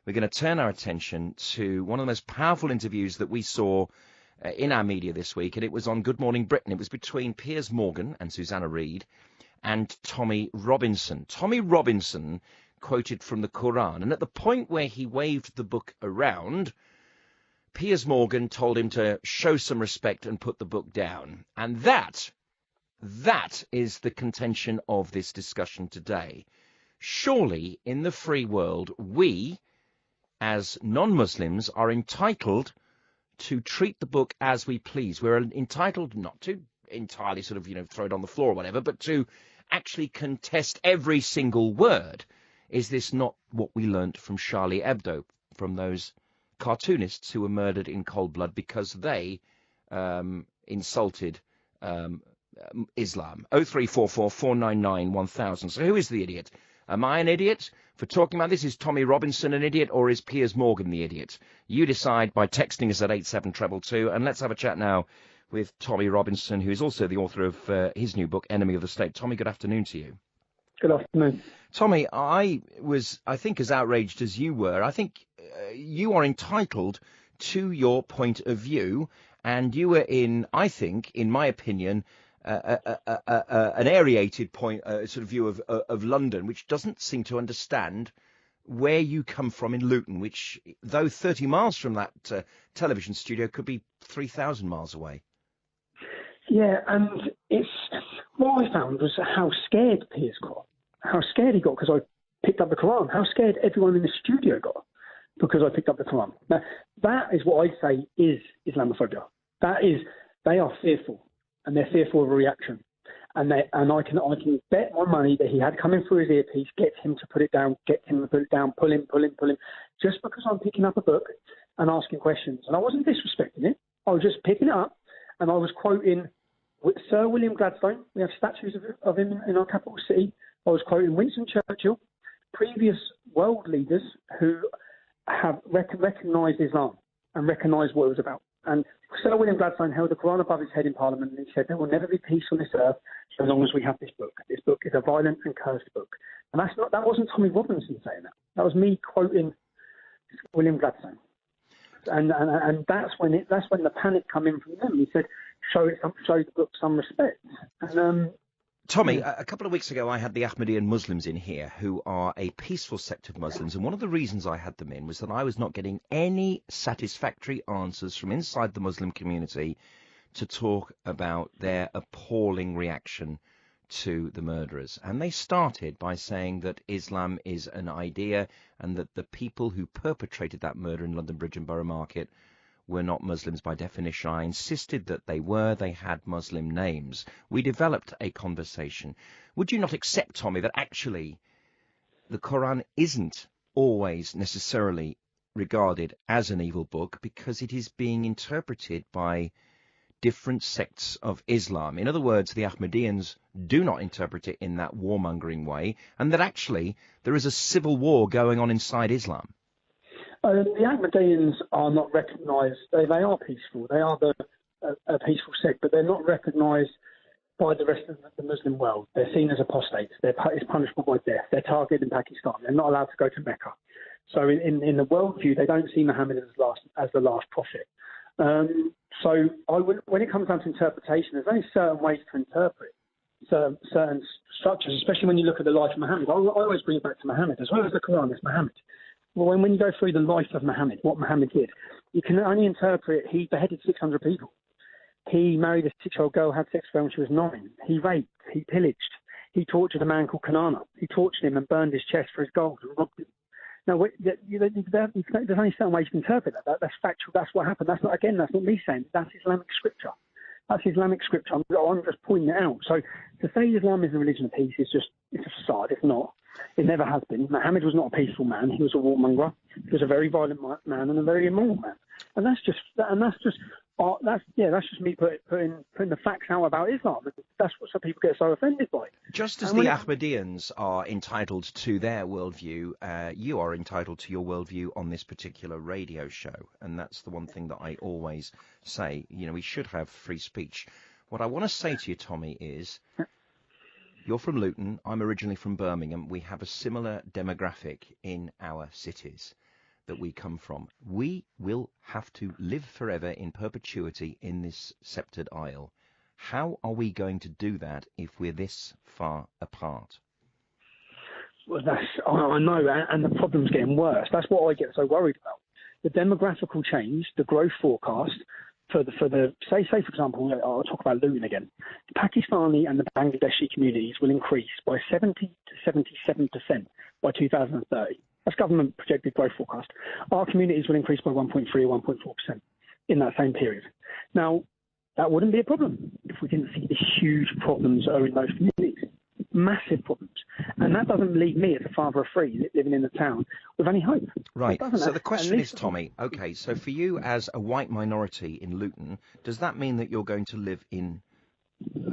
we're going to turn our attention to one of the most powerful interviews that we saw in our media this week, and it was on Good Morning Britain. It was between Piers Morgan and Susanna Reid and Tommy Robinson. Tommy Robinson quoted from the Quran, and at the point where he waved the book around, Piers Morgan told him to show some respect and put the book down. And that is the contention of this discussion today. Surely, in the free world, we, as non-Muslims, are entitled to treat the book as we please. We're entitled not to entirely sort of, throw it on the floor or whatever, but to actually contest every single word. Is this not what we learnt from Charlie Hebdo, from those cartoonists who were murdered in cold blood because they insulted Islam? 0344 499 1000. So who is the idiot? Am I an idiot for talking about this? Is Tommy Robinson an idiot, or is Piers Morgan the idiot? You decide by texting us at 87222, and let's have a chat now with Tommy Robinson, who is also the author of his new book, Enemy of the State. Tommy, good afternoon to you. Good afternoon. Tommy, I think, as outraged as you were. I think you are entitled to your point of view, and you were in my opinion, an aerated point, sort of view of London, which doesn't seem to understand where you come from in Luton, which, though 30 miles from that television studio, could be 3,000 miles away. Yeah, and what I found was how scared Piers got, how scared he got because I picked up the Quran, how scared everyone in the studio got because I picked up the Quran. Now, that is what I say is Islamophobia. They are fearful, and they're fearful of a reaction. And I can bet my money that he had coming through his earpiece, get him to put it down, pull him, just because I'm picking up a book and asking questions. And I wasn't disrespecting it. I was just picking it up, and I was quoting Sir William Gladstone. We have statues of him in our capital city. I was quoting Winston Churchill, previous world leaders who have recognised Islam and recognised what it was about. And Sir William Gladstone held the Quran above his head in Parliament, and he said, there will never be peace on this earth so long as we have this book. This book is a violent and cursed book. And that wasn't Tommy Robinson saying that. That was me quoting William Gladstone. And that's when the panic come in from them. He said, show the book some respect. And Tommy, a couple of weeks ago, I had the Ahmadiyyan Muslims in here, who are a peaceful sect of Muslims. And one of the reasons I had them in was that I was not getting any satisfactory answers from inside the Muslim community to talk about their appalling reaction to the murderers. And they started by saying that Islam is an idea and that the people who perpetrated that murder in London Bridge and Borough Market were not Muslims by definition. I insisted that they were. They had Muslim names. We developed a conversation. Would you not accept, Tommy, that actually the Quran isn't always necessarily regarded as an evil book because it is being interpreted by different sects of Islam? In other words, the Ahmadiyyans do not interpret it in that warmongering way, and that actually there is a civil war going on inside Islam. The Ahmadiyyans are not recognised. They are peaceful. They are a peaceful sect, but they're not recognised by the rest of the Muslim world. They're seen as apostates. It's punishable by death. They're targeted in Pakistan. They're not allowed to go to Mecca. So in the worldview, they don't see Muhammad as the last prophet. So when it comes down to interpretation, there's only certain ways to interpret certain structures, especially when you look at the life of Muhammad. I always bring it back to Muhammad. As well as the Quran, it's Muhammad. Well, when you go through the life of Muhammad, what Muhammad did, you can only interpret he beheaded 600 people. He married a 6-year-old girl, had sex with her when she was 9. He raped, he pillaged. He tortured a man called Kanana. He tortured him and burned his chest for his gold and robbed him. Now, there's only certain ways you can interpret that. That's factual. That's what happened. That's not me saying it. That's Islamic scripture. That's Islamic scripture. I'm just pointing it out. So to say Islam is a religion of peace it's a facade. It's not. It never has been. Muhammad was not a peaceful man. He was a warmonger. He was a very violent man and a very immoral man. And that's just me putting the facts out about Islam. That's what some people get so offended by. Just as the Ahmadiyyans are entitled to their worldview, you are entitled to your worldview on this particular radio show. And that's the one thing that I always say. We should have free speech. What I want to say to you, Tommy, is you're from Luton. I'm originally from Birmingham. We have a similar demographic in our cities. that we come from. We will have to live forever in perpetuity in this sceptred isle. How are we going to do that if we're this far apart? Well, I know, and the problem's getting worse. That's what I get so worried about. The demographical change, the growth forecast for the say for example, I'll talk about Luton again. The Pakistani and the Bangladeshi communities will increase by 70 to 77% by 2030. That's government projected growth forecast. Our communities will increase by 1.3 or 1.4% in that same period. Now, that wouldn't be a problem if we didn't see the huge problems that are in those communities. Massive problems. And that doesn't leave me, as a father of three, living in the town, with any hope. Right. So the question is, Tommy, okay, so for you as a white minority in Luton, does that mean that you're going to live in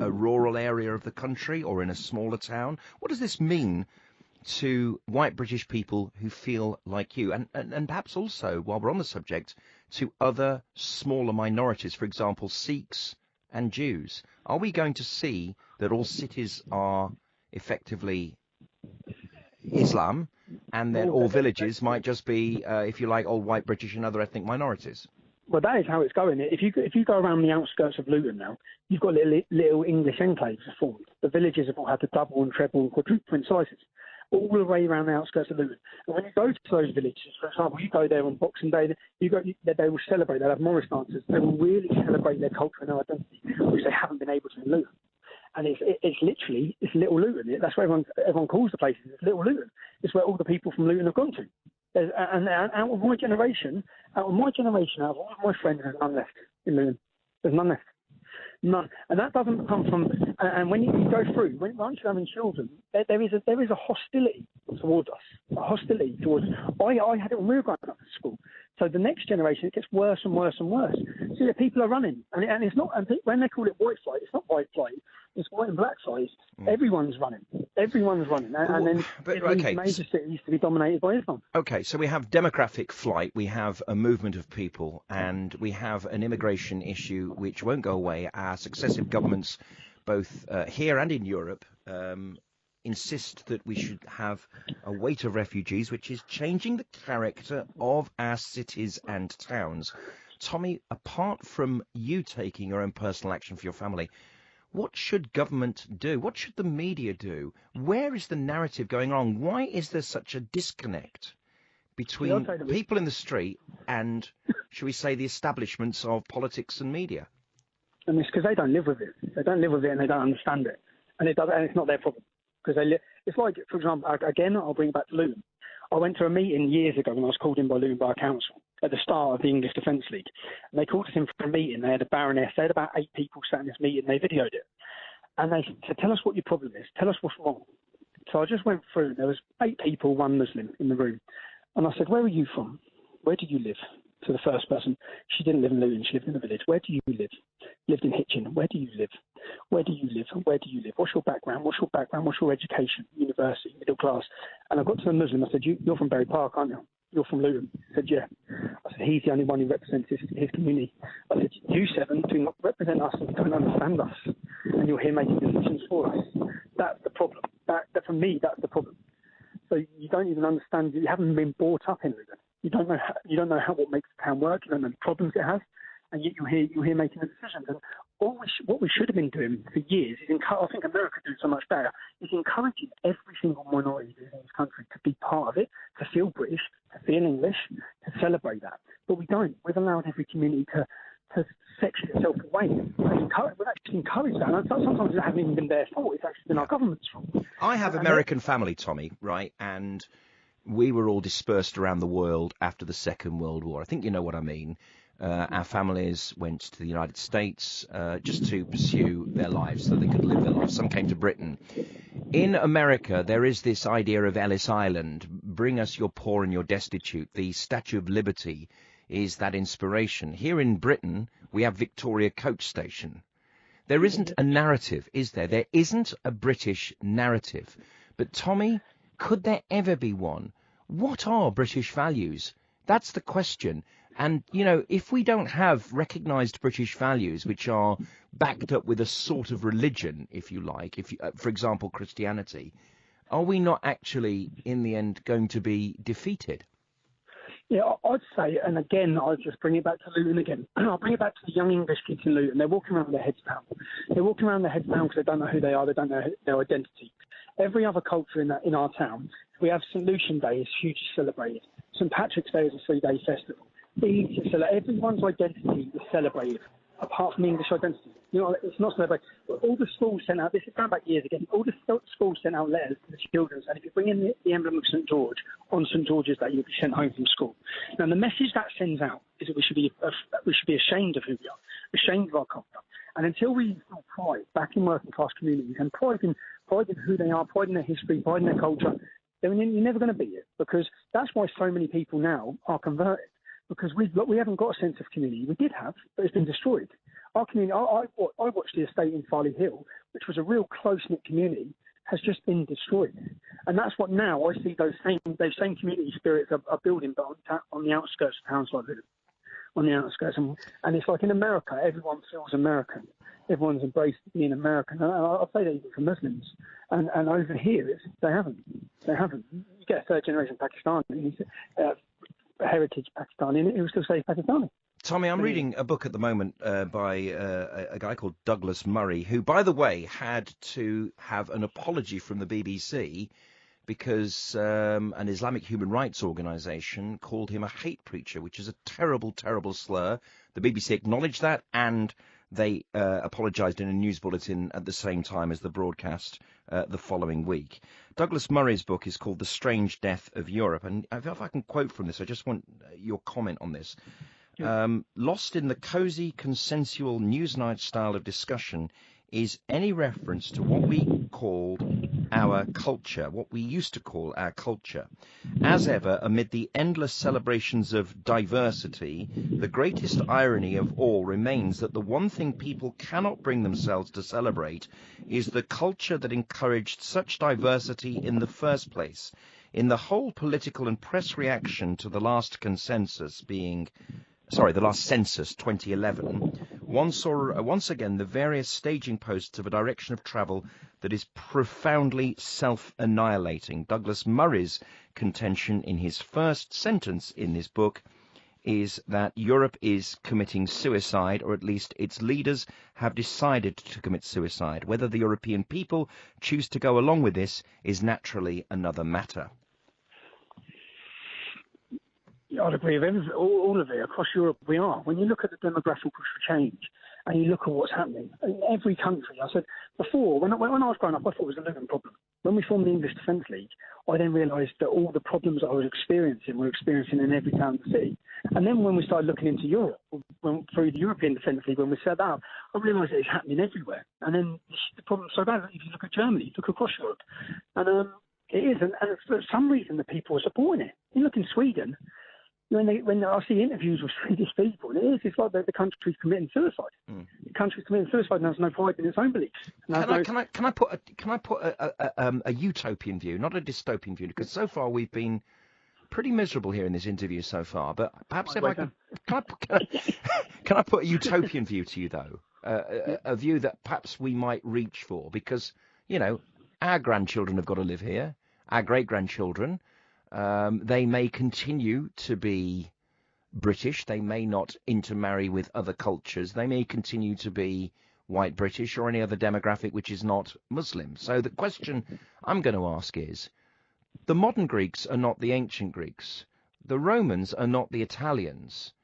a rural area of the country or in a smaller town? What does this mean to white British people who feel like you? And perhaps also, while we're on the subject, to other smaller minorities, for example, Sikhs and Jews. Are we going to see that all cities are effectively Islam, and that all villages might just be, if you like, old white British and other ethnic minorities? Well, that is how it's going. If you go around the outskirts of Luton now, you've got little English enclaves formed. The villages have all had the double and treble and quadruple in sizes, all the way around the outskirts of Luton. And when you go to those villages, for example, you go there on Boxing Day, they will celebrate. They'll have Morris dances. They will really celebrate their culture and their identity, which they haven't been able to in Luton. And it's literally Little Luton. That's where everyone calls the places. It's Little Luton. It's where all the people from Luton have gone to. And out of my generation, out of all of my friends, there's none left in Luton. There's none left. None. And that doesn't come from. And when you go through, once you're having children, there is a hostility towards us. A hostility towards us. I had it when we were growing up at school. So the next generation, it gets worse and worse and worse. So the people are running, and it's not. And when they call it white flight, it's not white flight. It's white and black flight. Everyone's running. Everyone's running, and then major cities to be dominated by Islam. Okay, so we have demographic flight, we have a movement of people, and we have an immigration issue which won't go away. Our successive governments, both here and in Europe, insist that we should have a weight of refugees, which is changing the character of our cities and towns. Tommy, apart from you taking your own personal action for your family, what should government do? What should the media do? Where is the narrative going wrong? Why is there such a disconnect between people in the street and, shall we say, the establishments of politics and media? And it's because they don't live with it. They don't live with it and they don't understand it. And it's not their problem. Because it's like, for example, again, I'll bring it back to Luton. I went to a meeting years ago when I was called in by Luton Borough Council at the start of the English Defence League. And they called us in for a meeting. They had a baroness. They had about 8 people sat in this meeting. They videoed it. And they said, tell us what your problem is. Tell us what's wrong. So I just went through. There was 8 people, 1 Muslim in the room. And I said, where are you from? Where do you live? To the first person. She didn't live in Luton. She lived in the village. Where do you live? Lived in Hitchin. Where do you live? Where do you live? Where do you live? What's your background? What's your background? What's your education? University, middle class? And I got to the Muslim. I said, you're from Berry Park, aren't you? You're from Luton. He said, yeah. I said, he's the only one who represents his community. I said, you 7 do not represent us and you don't understand us. And you're here making decisions for us. That's the problem. That for me, that's the problem. So you don't even understand. You haven't been brought up in Luton. You don't know how what makes the town work. You don't know the problems it has, and yet you're here making the decisions. And what we should have been doing for years is I think America doing so much better is encouraging every single minority in this country to be part of it, to feel British, to feel English, to celebrate that. But we don't. We've allowed every community to section itself away. We've actually encouraged that. And sometimes it hasn't even been their fault. It's actually been our government's fault. I have American family, Tommy, right, and we were all dispersed around the world after the Second World War. I think you know what I mean. Our families went to the United States just to pursue their lives so they could live their lives. Some came to Britain. In America, there is this idea of Ellis Island. Bring us your poor and your destitute. The Statue of Liberty is that inspiration. Here in Britain, we have Victoria Coach Station. There isn't a narrative, is there? There isn't a British narrative. But Tommy, could there ever be one? What are British values? That's the question. And, you know, if we don't have recognised British values, which are backed up with a sort of religion, if you like, for example, Christianity, are we not actually, in the end, going to be defeated? Yeah, I'd say, and again, I'll just bring it back to Luton again. I'll bring it back to the young English kids in Luton. They're walking around with their heads down. They're walking around with their heads down because they don't know who they are. They don't know their identity. Every other culture in our town, we have St. Lucian Day is hugely celebrated. St. Patrick's Day is a 3-day festival. Everyone's identity is celebrated, apart from English identity. You know, it's not celebrated. All the schools sent out, this is going back years again, all the schools sent out letters to the children, and if you bring in the emblem of St. George on St. George's Day, you'll be sent home from school. Now, the message that sends out is that we should be ashamed of who we are, ashamed of our culture. And until we instill pride back in working class communities and pride in who they are, pride in their history, pride in their culture, then you're never going to beat it, because that's why so many people now are converted, because we haven't got a sense of community. We did have, but it's been destroyed. Our community, I watched the estate in Farley Hill, which was a real close-knit community, has just been destroyed. And that's what now I see those same community spirits are building, but on the outskirts of towns like Luton, on the outskirts. And it's like in America, everyone feels American. Everyone's embraced being American. And I'll say that even for Muslims. And over here, they haven't. You get a third-generation Pakistani, heritage Pakistani, and it will still say Pakistani. Tommy, I'm reading a book at the moment by a guy called Douglas Murray, who, by the way, had to have an apology from the BBC because an Islamic human rights organisation called him a hate preacher, which is a terrible, terrible slur. The BBC acknowledged that, and they apologised in a news bulletin at the same time as the broadcast the following week. Douglas Murray's book is called The Strange Death of Europe, and if I can quote from this, I just want your comment on this. Lost in the cosy, consensual Newsnight style of discussion is any reference to what we called our culture, what we used to call our culture. As ever, amid the endless celebrations of diversity, the greatest irony of all remains that the one thing people cannot bring themselves to celebrate is the culture that encouraged such diversity in the first place. In the whole political and press reaction to the last census 2011, one saw once again the various staging posts of a direction of travel that is profoundly self-annihilating. Douglas Murray's contention in his first sentence in this book is that Europe is committing suicide, or at least its leaders have decided to commit suicide. Whether the European people choose to go along with this is naturally another matter. I'd agree with all of it. Across Europe, we are. When you look at the demographic push for change and you look at what's happening in every country, I said before, when I was growing up, I thought it was a Luton problem. When we formed the English Defence League, I then realised that all the problems I was experiencing were experiencing in every town and city. And then when we started looking into Europe, through the European Defence League, when we set that up, I realised that it's happening everywhere. And then the problem's so bad. If you look at Germany, look across Europe. And it is. And for some reason, the people are supporting it. You look in Sweden, when I see interviews with Swedish people, it's like the country's committing suicide. The country's committing suicide and has no pride in its own beliefs. Can I put a utopian view, not a dystopian view? Because so far we've been pretty miserable here in this interview so far. But perhaps if I can I put a utopian view to you though, a view that perhaps we might reach for, because our grandchildren have got to live here, our great grandchildren. They may continue to be British. They may not intermarry with other cultures. They may continue to be white British or any other demographic which is not Muslim. So the question I'm going to ask is, the modern Greeks are not the ancient Greeks. The Romans are not the Italians.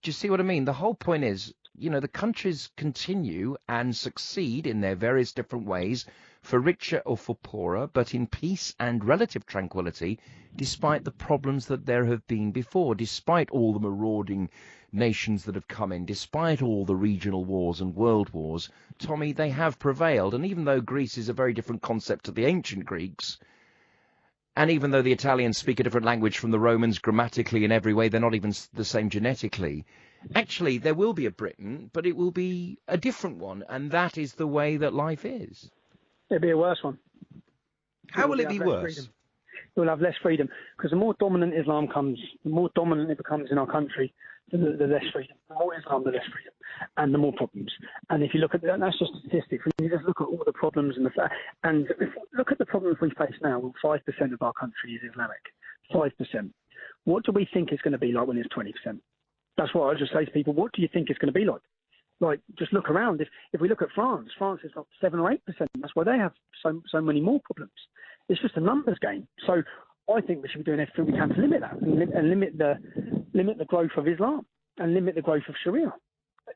Do you see what I mean? The whole point is, the countries continue and succeed in their various different ways, for richer or for poorer, but in peace and relative tranquility, despite the problems that there have been before, despite all the marauding nations that have come in, despite all the regional wars and world wars. Tommy, they have prevailed. And even though Greece is a very different concept to the ancient Greeks, and even though the Italians speak a different language from the Romans grammatically in every way, they're not even the same genetically. Actually, there will be a Britain, but it will be a different one, and that is the way that life is. It'll be a worse one. How will it be worse? Freedom. We'll have less freedom, because the more dominant Islam comes, the more dominant it becomes in our country, the less freedom. The more Islam, the less freedom, and the more problems. And if you look at that, that's just statistics. When you just look at all the problems and if look at the problems we face now, 5% of our country is Islamic. 5%. What do we think it's going to be like when it's 20%? That's what I just say to people. What do you think it's going to be like? Like, just look around. If we look at France is like 7 or 8%. That's why they have so many more problems. It's just a numbers game. So I think we should be doing everything we can to limit that and limit the growth of Islam and limit the growth of Sharia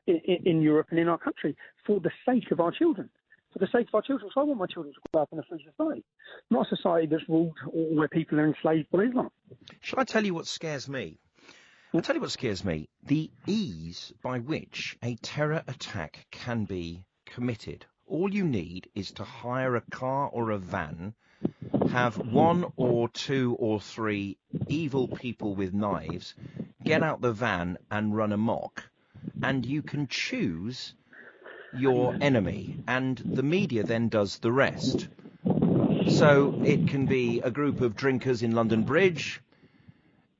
in Europe and in our country for the sake of our children. For the sake of our children. So I want my children to grow up in a free society, not a society that's ruled or where people are enslaved by Islam. Shall I tell you what scares me? I'll tell you what scares me. The ease by which a terror attack can be committed. All you need is to hire a car or a van, have 1 or 2 or 3 evil people with knives, get out the van and run amok, and you can choose your enemy, and the media then does the rest. So it can be a group of drinkers in London Bridge.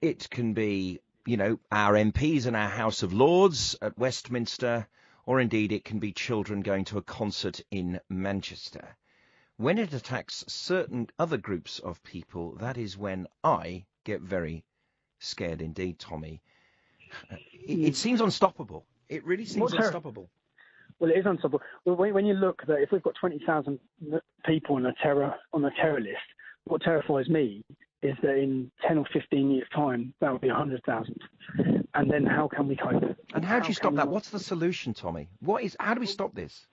It can be, our MPs in our House of Lords at Westminster, or indeed it can be children going to a concert in Manchester. When it attacks certain other groups of people, that is when I get very scared indeed, Tommy. It seems unstoppable. It really seems unstoppable. Well, it is unstoppable. Well, when you look that if we've got 20,000 people on a terror list, what terrifies me is that in 10 or 15 years' time, that will be 100,000. And then how can we cope? And how do you stop that? What's the solution, Tommy? How do we stop this?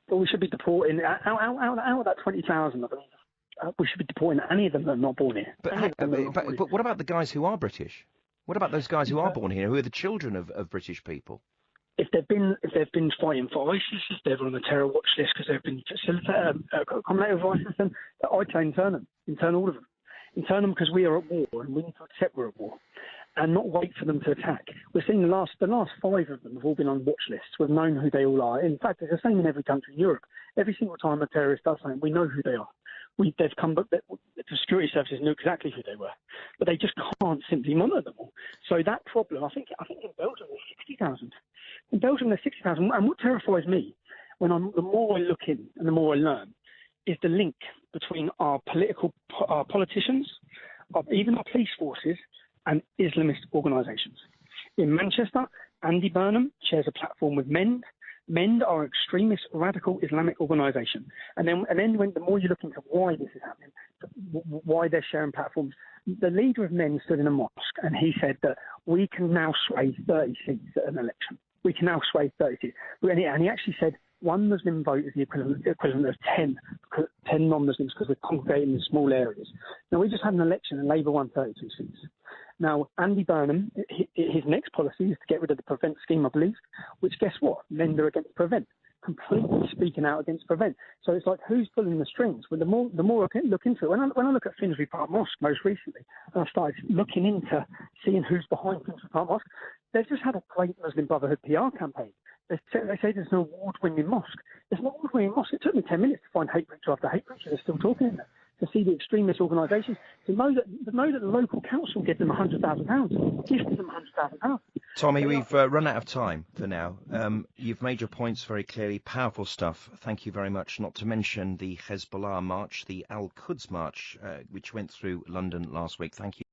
Well, we should be deporting out of that 20,000. I believe we should be deporting any of them that are not born here. But what about the guys who are British? What about those guys who are born here, who are the children of British people? If they've been fighting for ISIS, if they're on the terror watch list because they've been accommodated with ISIS, then I'd say intern all of them. Intern them because we are at war and we need to accept we're at war and not wait for them to attack. We've seen the last 5 of them have all been on watch lists. We've known who they all are. In fact, it's the same in every country in Europe. Every single time a terrorist does something, we know who they are. They've come, but the security services knew exactly who they were, but they just can't simply monitor them all. So that problem, I think in Belgium there's 60,000. In Belgium there's 60,000, and what terrifies me the more I look in and the more I learn, is the link between our politicians, even our police forces, and Islamist organisations. In Manchester, Andy Burnham shares a platform with MEND. MEND are an extremist, radical Islamic organisation. And then the more you look into why this is happening, why they're sharing platforms, the leader of MEND stood in a mosque and he said that we can now sway 30 seats at an election. We can now sway 30 seats. And he actually said 1 Muslim vote is the equivalent of 10 non-Muslims because we're congregating in small areas. Now, we just had an election and Labour won 32 seats. Now, Andy Burnham, his next policy is to get rid of the Prevent scheme, I believe, which, guess what? Men are against Prevent, completely speaking out against Prevent. So it's like, who's pulling the strings? Well, the more I look into it, when I look at Finsbury Park Mosque most recently, and I started looking into seeing who's behind Finsbury Park Mosque, they've just had a great Muslim Brotherhood PR campaign. They say there's an award-winning mosque. There's an award-winning mosque. It took me 10 minutes to find hate preacher after hate preacher. They're still talking in there. To see the extremist organisations, to know that the local council gives them £100,000, gifted them £100,000. Tommy, we've run out of time for now. You've made your points very clearly. Powerful stuff. Thank you very much. Not to mention the Hezbollah march, the Al-Quds march, which went through London last week. Thank you.